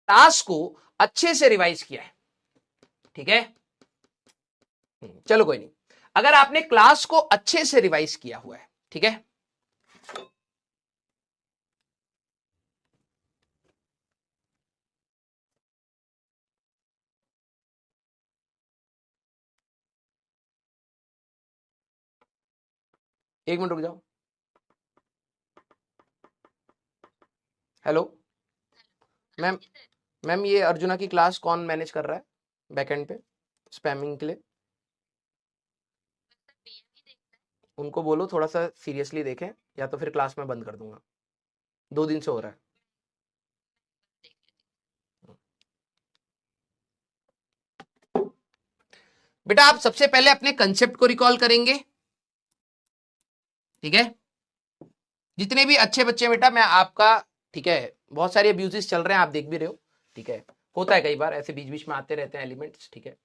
Class को अच्छे से रिवाइज किया है, ठीक है। चलो कोई नहीं, अगर आपने क्लास को अच्छे से रिवाइज किया हुआ है, ठीक है, एक मिनट रुक जाओ। हेलो मैम, मैम ये अर्जुना की क्लास कौन मैनेज कर रहा है बैकएंड पे स्पैमिंग के लिए? उनको बोलो थोड़ा सा सीरियसली देखें, या तो फिर क्लास में बंद कर दूंगा, 2 दिन से हो रहा है। बेटा आप सबसे पहले अपने कंसेप्ट को रिकॉल करेंगे, ठीक है। जितने भी अच्छे बच्चे बेटा, मैं आपका, ठीक है, बहुत सारे अब्यूजेस चल रहे हैं, आप देख भी रहे हो, ठीक है, होता है कई बार ऐसे बीच बीच में आते रहते हैं एलिमेंट्स, ठीक है।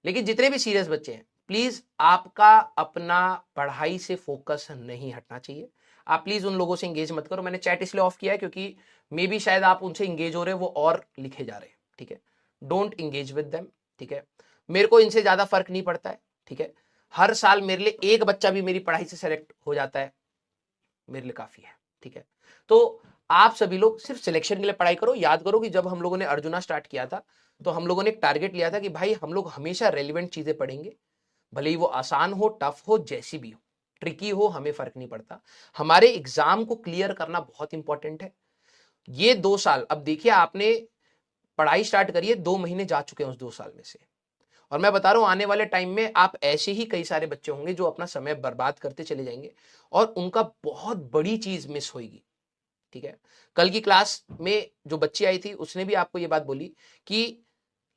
लेकिन जितने भी सीरियस बच्चे हैं, प्लीज आपका अपना पढ़ाई से फोकस नहीं हटना चाहिए। आप प्लीज उन लोगों से इंगेज मत करो। मैंने चैट इसलिए ऑफ किया है क्योंकि मे बी शायद आप उनसे इंगेज हो रहे हो, वो और लिखे जा रहे हैं, ठीक है। डोंट इंगेज विद देम, ठीक है। मेरे को इनसे ज्यादा फर्क नहीं पड़ता है, ठीक है। हर साल मेरे लिए एक बच्चा भी मेरी पढ़ाई से सेलेक्ट हो जाता है, मेरे लिए काफी है, ठीक है। तो आप सभी लोग सिर्फ सिलेक्शन के लिए पढ़ाई करो। याद करो कि जब हम लोगों ने अर्जुना स्टार्ट किया था, तो हम लोगों ने एक टारगेट लिया था कि भाई हम लोग हमेशा रेलिवेंट चीजें पढ़ेंगे, भले ही वो आसान हो, टफ हो, जैसी भी हो, ट्रिकी हो, हमें फर्क नहीं पड़ता। हमारे एग्जाम को क्लियर करना बहुत इंपॉर्टेंट है। ये 2 साल, अब देखिए आपने पढ़ाई स्टार्ट करी है, 2 महीने जा चुके हैं उस 2 साल में से, और मैं बता रहा हूं आने वाले टाइम में आप ऐसे ही कई सारे बच्चे होंगे जो अपना समय बर्बाद करते चले जाएंगे, और उनका बहुत बड़ी चीज मिस होगी, ठीक है। कल की क्लास में जो बच्ची आई थी उसने भी आपको ये बात बोली कि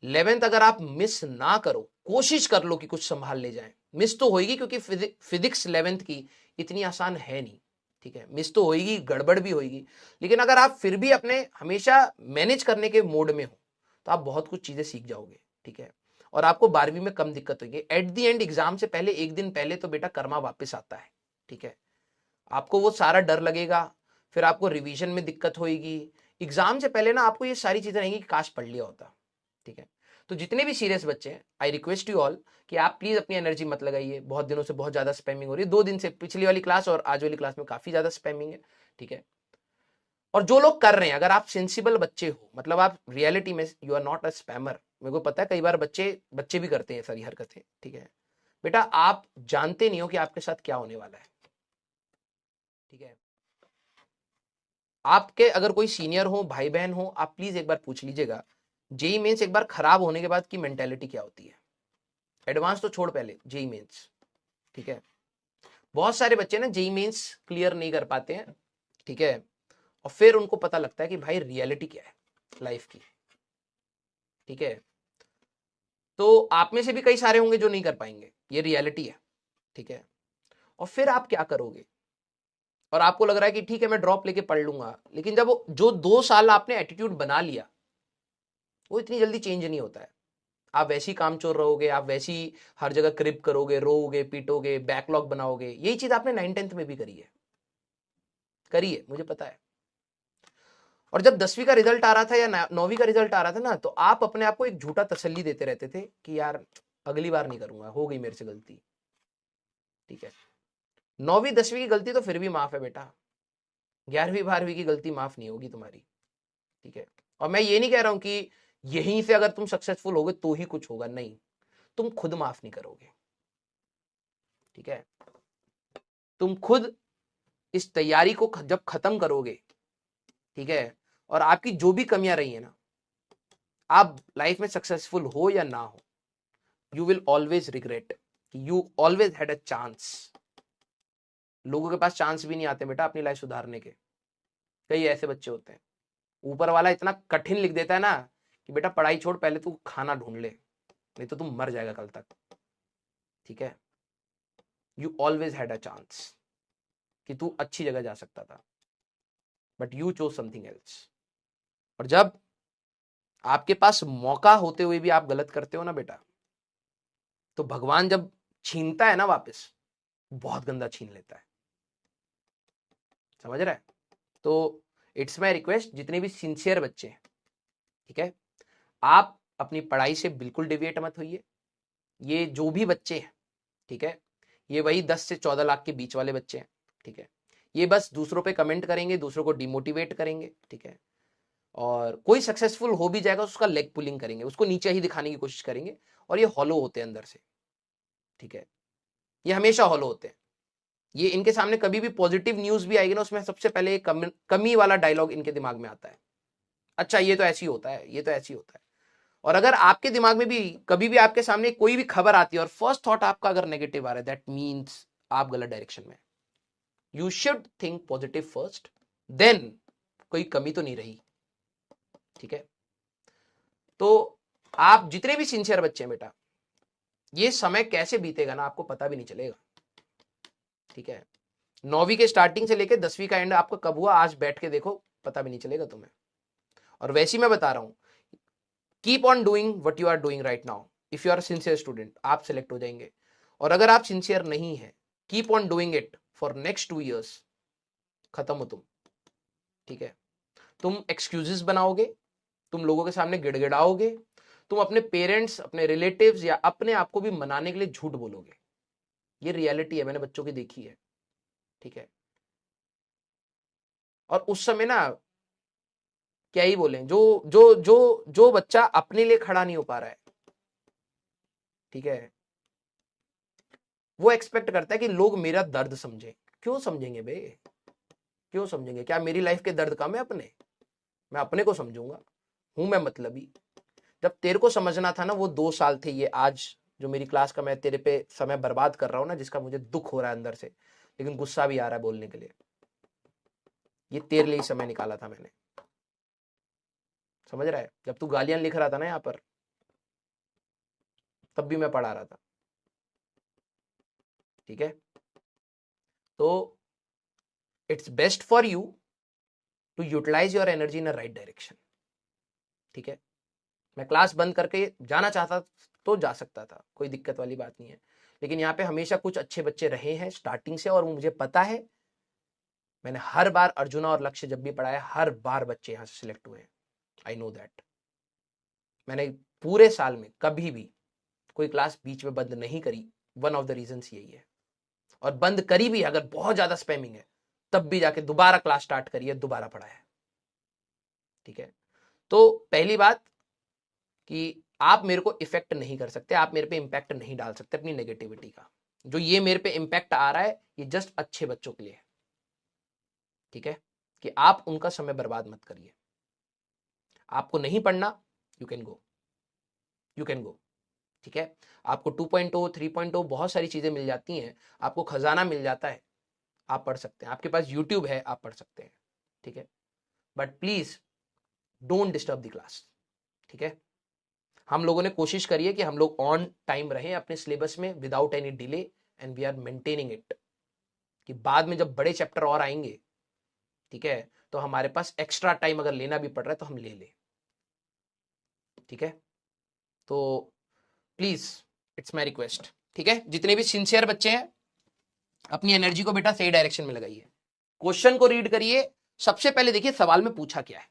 11th अगर आप मिस ना करो, कोशिश कर लो कि कुछ संभाल ले जाए। मिस तो होगी क्योंकि फिजिक्स 11th की इतनी आसान है नहीं, ठीक है। मिस तो होगी, गड़बड़ भी होगी, लेकिन अगर आप फिर भी अपने हमेशा मैनेज करने के मोड में हो, तो आप बहुत कुछ चीजें सीख जाओगे, ठीक है। और आपको 12वीं में कम दिक्कत होगी। एट दी एंड एग्जाम से पहले एक दिन पहले तो बेटा कर्मा वापस आता है, ठीक है। आपको वो सारा डर लगेगा, फिर आपको रिवीजन में दिक्कत होगी। एग्जाम से पहले ना आपको ये सारी चीजें रहेंगी कि काश पढ़ लिया होता, ठीक है। तो जितने भी सीरियस बच्चे हैं, आई रिक्वेस्ट यू ऑल कि आप प्लीज अपनी एनर्जी मत लगाइए। बहुत दिनों से बहुत ज्यादा स्पैमिंग हो रही है, 2 दिन से, पिछली वाली क्लास और आज वाली क्लास में काफी ज्यादा स्पैमिंग है, ठीक है। और जो लोग कर रहे हैं, अगर आप सेंसिबल बच्चे हो, मतलब आप रियलिटी में you are not a spammer. मेरे को पता है कई बार बच्चे बच्चे भी करते हैं सारी हरकतें, ठीक है। बेटा आप जानते नहीं हो कि आपके साथ क्या होने वाला है, ठीक है। आपके अगर कोई सीनियर हो, भाई बहन हो, आप प्लीज एक बार पूछ लीजिएगा, जेई मेंस एक बार खराब होने के बाद की मेंटेलिटी क्या होती है। एडवांस तो छोड़, पहले जेई मेंस, ठीक है। बहुत सारे बच्चे ना जेई मेंस क्लियर नहीं कर पाते हैं, ठीक है, और फिर उनको पता लगता है कि भाई रियलिटी क्या है लाइफ की, ठीक है। तो आप में से भी कई सारे होंगे जो नहीं कर पाएंगे, ये रियलिटी है, ठीक है। और फिर आप क्या करोगे? और आपको लग रहा है कि ठीक है मैं ड्रॉप लेके पढ़ लूंगा, लेकिन जब जो 2 साल आपने एटीट्यूड बना लिया, वो इतनी जल्दी चेंज नहीं होता है। आप वैसी काम चोर रहोगे, आप वैसी हर जगह क्रिप करोगे, रोओगे, पीटोगे, बैकलॉग बनाओगे। यही चीज आपने 9th 10th में भी करी है, मुझे पता है। और जब 10वीं का रिजल्ट आ रहा था या 9वीं का रिजल्ट आ रहा था ना, तो आप अपने आप को एक झूठा तसल्ली देते रहते थे कि यार अगली बार नहीं करूंगा, हो गई मेरे से गलती, ठीक है। 9वीं 10वीं की गलती तो फिर भी माफ है बेटा, 11वीं 12वीं की गलती माफ नहीं होगी तुम्हारी, ठीक है। और मैं ये नहीं कह रहा हूं कि यहीं से अगर तुम सक्सेसफुल होगे तो ही कुछ होगा, नहीं, तुम खुद माफ नहीं करोगे, ठीक है। तुम खुद इस तैयारी को जब खत्म करोगे, ठीक है, और आपकी जो भी कमियां रही है ना, आप लाइफ में सक्सेसफुल हो या ना हो, you will always regret, you always had a chance. लोगों के पास चांस भी नहीं आते बेटा अपनी लाइफ सुधारने के। कई ऐसे बच्चे होते हैं, ऊपर वाला इतना कठिन लिख देता है ना कि बेटा पढ़ाई छोड़, पहले तू खाना ढूंढ ले, नहीं तो तू मर जाएगा कल तक, ठीक है। You always had a chance कि तू अच्छी जगह जा सकता था, but you chose something else. और जब आपके पास मौका होते हुए भी आप गलत करते हो ना बेटा, तो भगवान जब छीनता है ना वापस, बहुत गंदा छीन लेता है, समझ रहा है। तो इट्स माई रिक्वेस्ट, जितने भी सिंसियर बच्चे हैं, ठीक है, आप अपनी पढ़ाई से बिल्कुल डिविएट मत होइए। ये जो भी बच्चे हैं, ठीक है, ये वही 10 से 14 लाख के बीच वाले बच्चे हैं, ठीक है, ये बस दूसरों पे कमेंट करेंगे, दूसरों को डिमोटिवेट करेंगे, ठीक है, और कोई सक्सेसफुल हो भी जाएगा उसका लेग पुलिंग करेंगे, उसको नीचे ही दिखाने की कोशिश करेंगे, और ये हॉलो होते हैं अंदर से, ठीक है, ये हमेशा हॉलो होते हैं। ये इनके सामने कभी भी पॉजिटिव न्यूज भी आएगी ना, उसमें सबसे पहले कमी वाला डायलॉग इनके दिमाग में आता है, अच्छा ये तो ऐसी होता है, ये तो ऐसी होता है। और अगर आपके दिमाग में भी कभी भी आपके सामने कोई भी खबर आती है और फर्स्ट थॉट आपका अगर नेगेटिव आ रहा है, दैट मीन्स आप गलत डायरेक्शन में। You should think positive first, then कोई कमी तो नहीं रही, ठीक है। तो आप जितने भी सिंसियर बच्चे हैं बेटा, ये समय कैसे बीतेगा ना आपको पता भी नहीं चलेगा, ठीक है। 9वीं के स्टार्टिंग से लेके 10वीं का एंड आपका कब हुआ, आज बैठ के देखो, पता भी नहीं चलेगा तुम्हें। और वैसे ही मैं बता रहा हूं, keep on doing what you are doing right now. If you are sincere student, आप सिलेक्ट हो जाएंगे। और अगर आप सिंसियर नहीं है, keep on doing it for next 2 years, खत्म हो तुम, ठीक है। तुम एक्सक्यूजेस बनाओगे, तुम लोगों के सामने गिड़गिड़ाओगे, तुम अपने पेरेंट्स, अपने रिलेटिव्स या अपने आप को भी मनाने के लिए झूठ बोलोगे। ये रियलिटी है, मैंने बच्चों की देखी है, ठीक है। और उस समय ना क्या ही बोलें, जो जो जो जो बच्चा अपने लिए खड़ा नहीं हो पा रहा है, ठीक है, वो एक्सपेक्ट करता है कि लोग मेरा दर्द समझे। क्यों समझेंगे बे, क्यों समझेंगे? क्या मेरी लाइफ के दर्द कम है अपने? मैं अपने को समझूंगा, हूं मैं मतलबी। जब तेरे को समझना था ना, वो 2 साल थे, ये आज जो मेरी क्लास का मैं तेरे पे समय बर्बाद कर रहा हूं ना, जिसका मुझे दुख हो रहा है अंदर से, लेकिन गुस्सा भी आ रहा है बोलने के लिए, ये तेरे लिए ही समय निकाला था मैंने, समझ रहा है? जब तू गालियां लिख रहा था ना यहाँ पर, तब भी मैं पढ़ा रहा था, ठीक है। तो it's best for you to utilise your energy in a right direction, ठीक है। मैं क्लास बंद करके जाना चाहता तो जा सकता था, कोई दिक्कत वाली बात नहीं है, लेकिन यहाँ पे हमेशा कुछ अच्छे बच्चे रहे हैं स्टार्टिंग से, और वो मुझे पता है, मैंने हर बार अर्जुना और लक्ष्य जब भी पढ़ाया, हर बार बच्चे यहाँ से सिलेक्ट हुए हैं। I know that. मैंने पूरे साल में कभी भी कोई क्लास बीच में बंद नहीं करी, वन ऑफ द रीजन यही है। और बंद करी भी अगर बहुत ज्यादा स्पैमिंग है, तब भी जाके दोबारा क्लास स्टार्ट करिए, दोबारा पढ़ाया, ठीक है। तो पहली बात कि आप मेरे को इफेक्ट नहीं कर सकते, आप मेरे पे इंपैक्ट नहीं डाल सकते अपनी नेगेटिविटी का। जो ये मेरे पे इंपैक्ट आ रहा है, ये जस्ट अच्छे बच्चों के लिए है, ठीक है, कि आप उनका समय बर्बाद मत करिए। आपको नहीं पढ़ना, you can go, you can go, ठीक है। आपको 2.0 3.0 बहुत सारी चीजें मिल जाती हैं, आपको खजाना मिल जाता है, आप पढ़ सकते हैं, आपके पास यूट्यूब है, आप पढ़ सकते हैं, ठीक है। But please don't disturb the class, ठीक है। हम लोगों ने कोशिश करी है कि हम लोग ऑन टाइम रहें अपने सिलेबस में, without any delay, and we are maintaining it, कि बाद में जब बड़े चैप्टर और आएंगे, ठीक है, तो हमारे पास एक्स्ट्रा टाइम अगर लेना भी पड़ रहा है तो हम ले लें, ठीक है। तो प्लीज, इट्स माई रिक्वेस्ट, ठीक है। जितने भी सिंसियर बच्चे हैं, अपनी एनर्जी को बेटा सही डायरेक्शन में लगाइए, क्वेश्चन को रीड करिए, सबसे पहले देखिए सवाल में पूछा क्या है,